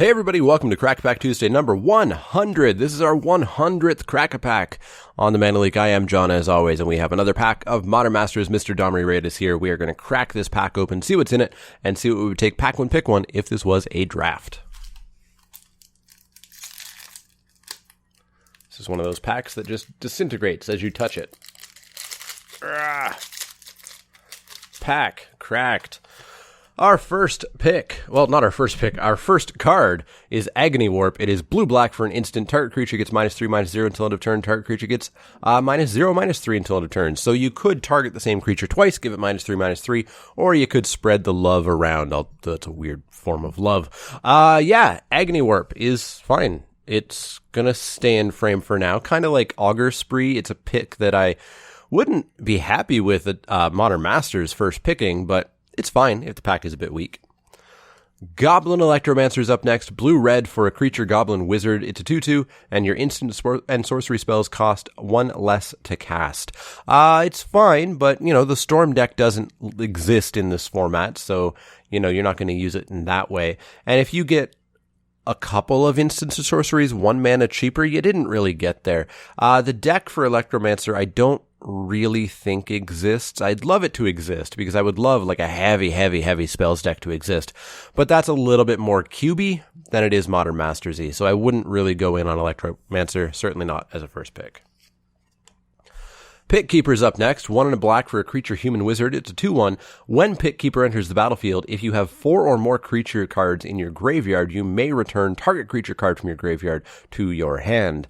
Hey everybody, welcome to Crack-A-Pack Tuesday number 100. This is our 100th Crack-A-Pack on the Mana Leak. I am John as always, and we have another pack of Modern Masters. Mr. Domri Raid is here. We are going to crack this pack open, see what's in it, and see what we would take pack one, pick one if this was a draft. This is one of those packs that just disintegrates as you touch it. Pack cracked. Our first pick, well, not our first pick, our first card is Agony Warp. It is blue-black for an instant. Target creature gets -3/-0 until end of turn. Target creature gets -0/-3 until end of turn. So you could target the same creature twice, give it -3/-3, or you could spread the love around. That's a weird form of love. Yeah, Agony Warp is fine. It's gonna stay in frame for now. Kind of like Augur Spree. It's a pick that I wouldn't be happy with at Modern Masters first picking, but it's fine if the pack is a bit weak. Goblin Electromancer is up next. Blue-red for a creature goblin wizard. It's a 2/2, and your instant and sorcery spells cost 1 less to cast. It's fine, but, you know, the Storm deck doesn't exist in this format, so, you know, you're not going to use it in that way. And if you get a couple of instants of sorceries 1 mana cheaper, you didn't really get there. The deck for Electromancer, I don't really think exists. I'd love it to exist because I would love like a heavy spells deck to exist, but that's a little bit more cubey than it is Modern Masters-y, so I wouldn't really go in on Electromancer, certainly not as a first pick. Pit Keeper's up next. 1 and a black for a creature human wizard. It's a 2/1. When Pit Keeper enters the battlefield, if you have 4 or more creature cards in your graveyard, you may return target creature card from your graveyard to your hand.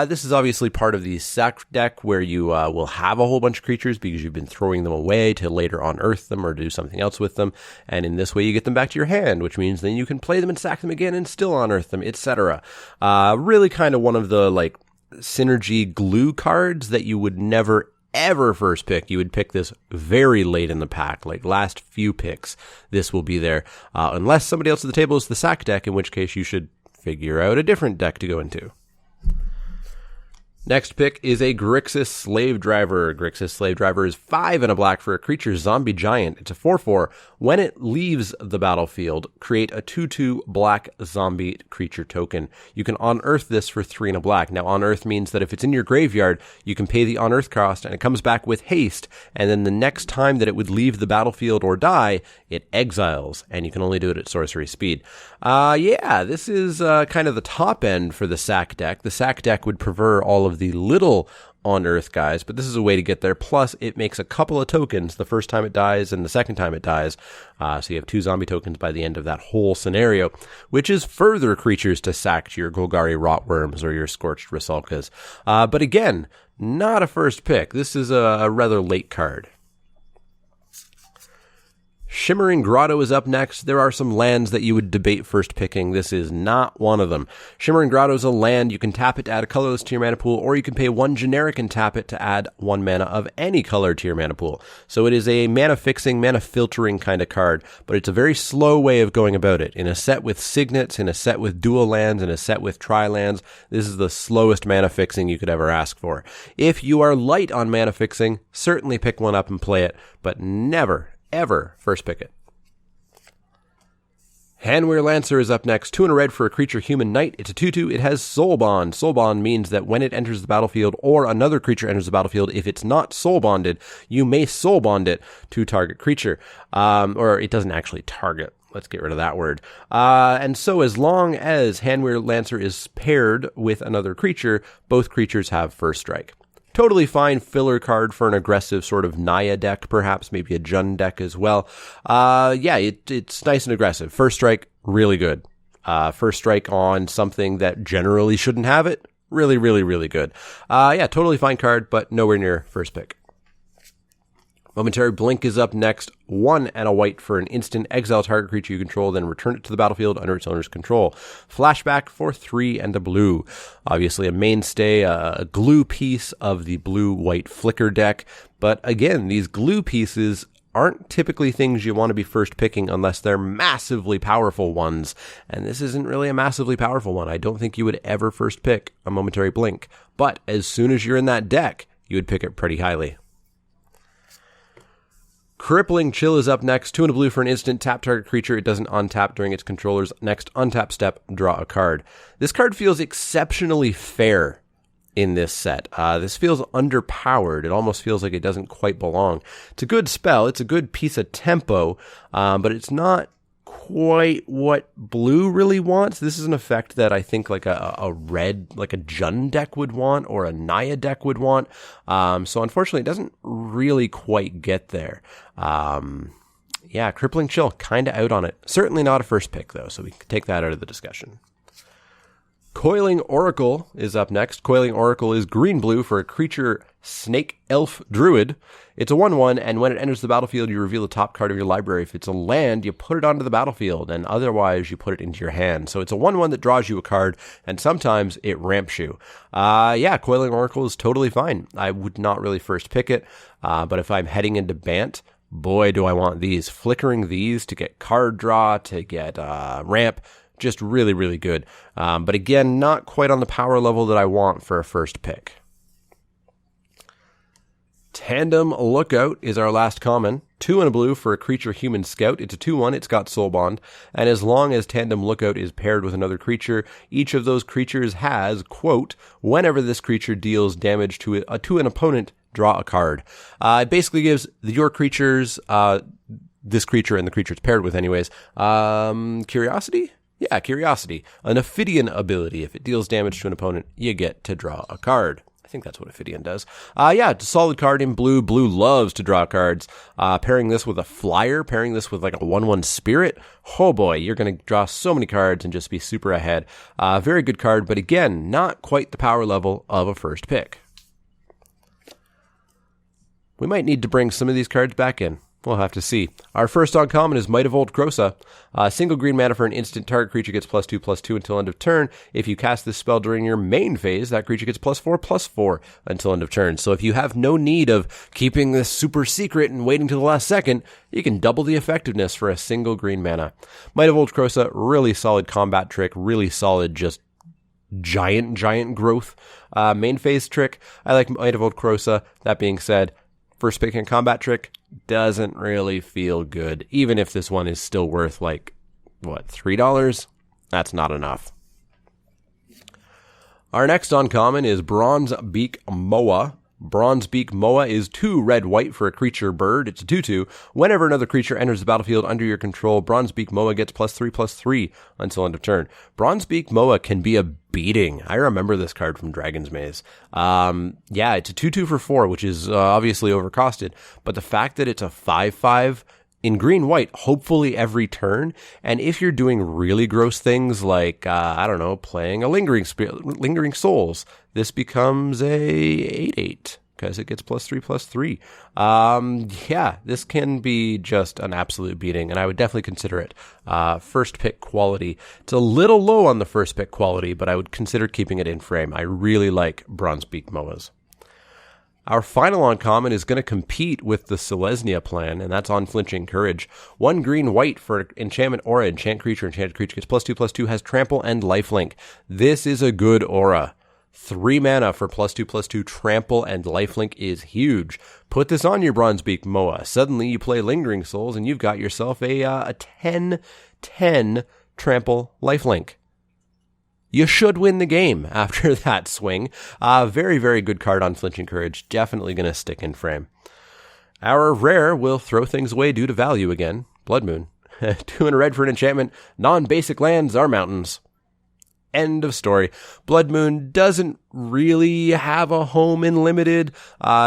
This is obviously part of the sack deck where you will have a whole bunch of creatures because you've been throwing them away to later unearth them or do something else with them. And in this way, you get them back to your hand, which means then you can play them and sack them again and still unearth them, etc. Really kind of one of the like synergy glue cards that you would never ever first pick. You would pick this very late in the pack, like last few picks. This will be there, unless somebody else at the table is the sack deck, in which case you should figure out a different deck to go into. Next pick is a Grixis Slave Driver. Grixis Slave Driver is 5 and a black for a creature zombie giant. It's a 4/4. When it leaves the battlefield, create a 2/2 black zombie creature token. You can unearth this for 3 and a black. Now, unearth means that if it's in your graveyard, you can pay the unearth cost and it comes back with haste. And then the next time that it would leave the battlefield or die, it exiles. And you can only do it at sorcery speed. Yeah, this is kind of the top end for the sack deck. The sack deck would prefer all of the little unearth guys, but this is a way to get there. Plus, it makes a couple of tokens the first time it dies and the second time it dies. So you have 2 zombie tokens by the end of that whole scenario, which is further creatures to sack to your Golgari Rotworms or your Scorched Rusalkas. But again, not a first pick. This is a rather late card. Shimmering Grotto is up next. There are some lands that you would debate first picking. This is not one of them. Shimmering Grotto is a land. You can tap it to add a colorless to your mana pool, or you can pay 1 generic and tap it to add 1 mana of any color to your mana pool. So it is a mana fixing, mana filtering kind of card, but it's a very slow way of going about it. In a set with signets, in a set with dual lands, in a set with tri-lands, this is the slowest mana fixing you could ever ask for. If you are light on mana fixing, certainly pick one up and play it, but never, ever first pick it. Hanweir Lancer is up next. 2 and a red for a creature human knight. It's a 2/2. It has Soul Bond. Soul Bond means that when it enters the battlefield or another creature enters the battlefield, if it's not soul bonded, you may soul bond it to target creature. Or it doesn't actually target. Let's get rid of that word. And so as long as Hanweir Lancer is paired with another creature, both creatures have first strike. Totally fine filler card for an aggressive sort of Naya deck, perhaps, maybe a Jund deck as well. Yeah, it's nice and aggressive. First strike, really good. First strike on something that generally shouldn't have it, really, really, really good. Yeah, totally fine card, but nowhere near first pick. Momentary Blink is up next. 1 and a white for an instant. Exile target creature you control, then return it to the battlefield under its owner's control. Flashback for 3 and a blue. Obviously a mainstay, a glue piece of the blue-white flicker deck. But again, these glue pieces aren't typically things you want to be first picking unless they're massively powerful ones. And this isn't really a massively powerful one. I don't think you would ever first pick a Momentary Blink. But as soon as you're in that deck, you would pick it pretty highly. Crippling Chill is up next. 2 and a blue for an instant. Tap target creature. It doesn't untap during its controller's next untap step. Draw a card. This card feels exceptionally fair in this set. This feels underpowered. It almost feels like it doesn't quite belong. It's a good spell. It's a good piece of tempo, but it's not quite what blue really wants. This is an effect that I think like a red, like a Jund deck would want or a Naya deck would want. So unfortunately, it doesn't really quite get there. Yeah, Crippling Chill, kind of out on it. Certainly not a first pick, though, so we can take that out of the discussion. Coiling Oracle is up next. Coiling Oracle is green-blue for a creature snake elf druid. It's a 1/1, and when it enters the battlefield, you reveal the top card of your library. If it's a land, you put it onto the battlefield, and otherwise you put it into your hand. So it's a 1/1 that draws you a card, and sometimes it ramps you. Yeah, Coiling Oracle is totally fine. I would not really first pick it, but if I'm heading into Bant, boy, do I want these. Flickering these to get card draw, to get ramp, just really, really good. But again, not quite on the power level that I want for a first pick. Tandem Lookout is our last common. 2 and a blue for a creature human scout. It's a 2/1. It's got soul bond. And as long as Tandem Lookout is paired with another creature, each of those creatures has, quote, whenever this creature deals damage to an opponent, draw a card. It basically gives your creatures, this creature and the creature it's paired with anyways, curiosity? Yeah, Curiosity. An Ophidian ability. If it deals damage to an opponent, you get to draw a card. I think that's what Ophidian does. Yeah, it's a solid card in blue. Blue loves to draw cards. Pairing this with a flyer, pairing this with like a 1/1 spirit. Oh boy, you're going to draw so many cards and just be super ahead. Very good card, but again, not quite the power level of a first pick. We might need to bring some of these cards back in. We'll have to see. Our first uncommon is Mightve Grossa. Single green mana for an instant. Target creature gets +2/+2 until end of turn. If you cast this spell during your main phase, that creature gets +4/+4 until end of turn. So if you have no need of keeping this super secret and waiting till the last second, you can double the effectiveness for a single green mana. Mightve Grossa, really solid combat trick, really solid just giant growth main phase trick. I like Mightve Grossa. That being said, first pick and combat trick doesn't really feel good. Even if this one is still worth like, what, $3? That's not enough. Our next uncommon is Bronze Beak Moa. Bronze Beak Moa is 2 red-white for a creature bird. It's a 2/2. Whenever another creature enters the battlefield under your control, Bronze Beak Moa gets +3/+3 until end of turn. Bronze Beak Moa can be a beating. I remember this card from Dragon's Maze. Yeah, it's a 2/2 for 4, which is obviously overcosted. But the fact that it's a 5/5 in green-white, hopefully every turn, and if you're doing really gross things like, I don't know, playing a Lingering Souls, this becomes a 8/8, because it gets +3/+3. Yeah, this can be just an absolute beating, and I would definitely consider it first pick quality. It's a little low on the first pick quality, but I would consider keeping it in frame. I really like Bronze Beak Moas. Our final uncommon is going to compete with the Selesnya plan, and that's Unflinching Courage. 1 green-white for enchantment aura. Enchanted creature gets +2/+2, has trample and lifelink. This is a good aura. 3 mana for +2/+2 trample and lifelink is huge. Put this on your Bronzebeak Moa. Suddenly you play Lingering Souls and you've got yourself a 10/10 trample lifelink. You should win the game after that swing. Very, very good card on Flinching Courage. Definitely going to stick in frame. Our rare will throw things away due to value again. Blood Moon. 2 and a red for an enchantment. Non-basic lands are mountains. End of story. Blood Moon doesn't really have a home in Limited.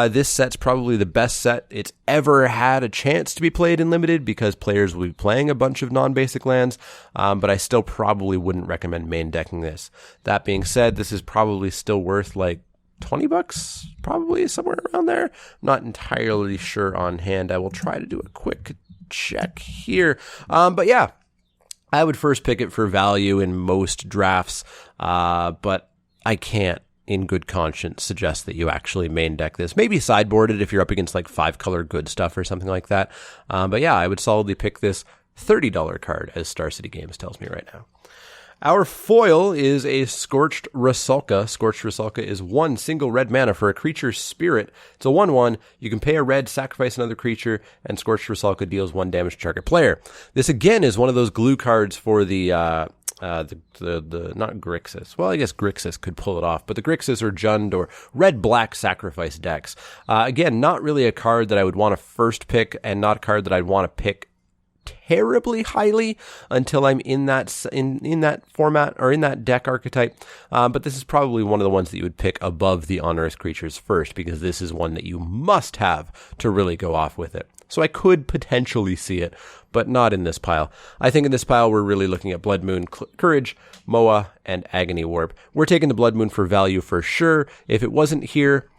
This set's probably the best set it's ever had a chance to be played in Limited because players will be playing a bunch of non-basic lands, but I still probably wouldn't recommend main decking this. That being said, this is probably still worth like $20, probably somewhere around there. I'm not entirely sure on hand. I will try to do a quick check here. But yeah, I would first pick it for value in most drafts, but I can't, in good conscience, suggest that you actually main deck this. Maybe sideboard it if you're up against like 5-color good stuff or something like that. But yeah, I would solidly pick this $30 card, as Star City Games tells me right now. Our foil is a Scorched Rusalka. Scorched Rusalka is 1 single red mana for a creature's spirit. It's a 1/1. You can pay a red, sacrifice another creature, and Scorched Rusalka deals 1 damage to target player. This again is one of those glue cards for the not Grixis. Well, I guess Grixis could pull it off, but the Grixis or Jund or red-black sacrifice decks. Again, not really a card that I would want to first pick, and not a card that I'd want to pick terribly highly until I'm in that in that format or in that deck archetype. But this is probably one of the ones that you would pick above the Onerous Creatures first, because this is one that you must have to really go off with it. So I could potentially see it, but not in this pile. I think in this pile we're really looking at Blood Moon, Courage, Moa, and Agony Warp. We're taking the Blood Moon for value for sure. If it wasn't here,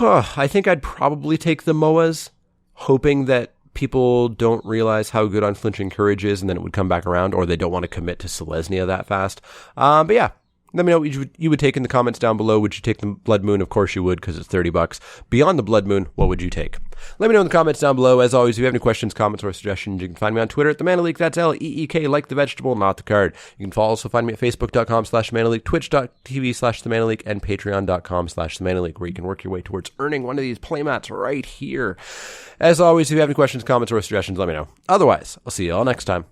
I think I'd probably take the Moas, hoping that people don't realize how good Unflinching Courage is, and then it would come back around, or they don't want to commit to Selesnya that fast. But yeah, let me know what you would take in the comments down below. Would you take the Blood Moon? Of course you would, because it's $30. Beyond the Blood Moon, what would you take? Let me know in the comments down below. As always, if you have any questions, comments, or suggestions, you can find me on Twitter at TheManaLeak. That's LEEK, like the vegetable, not the card. You can also find me at Facebook.com/TheManaLeak, Twitch.tv/TheManaLeak, and Patreon.com/TheManaLeak, where you can work your way towards earning one of these playmats right here. As always, if you have any questions, comments, or suggestions, let me know. Otherwise, I'll see you all next time.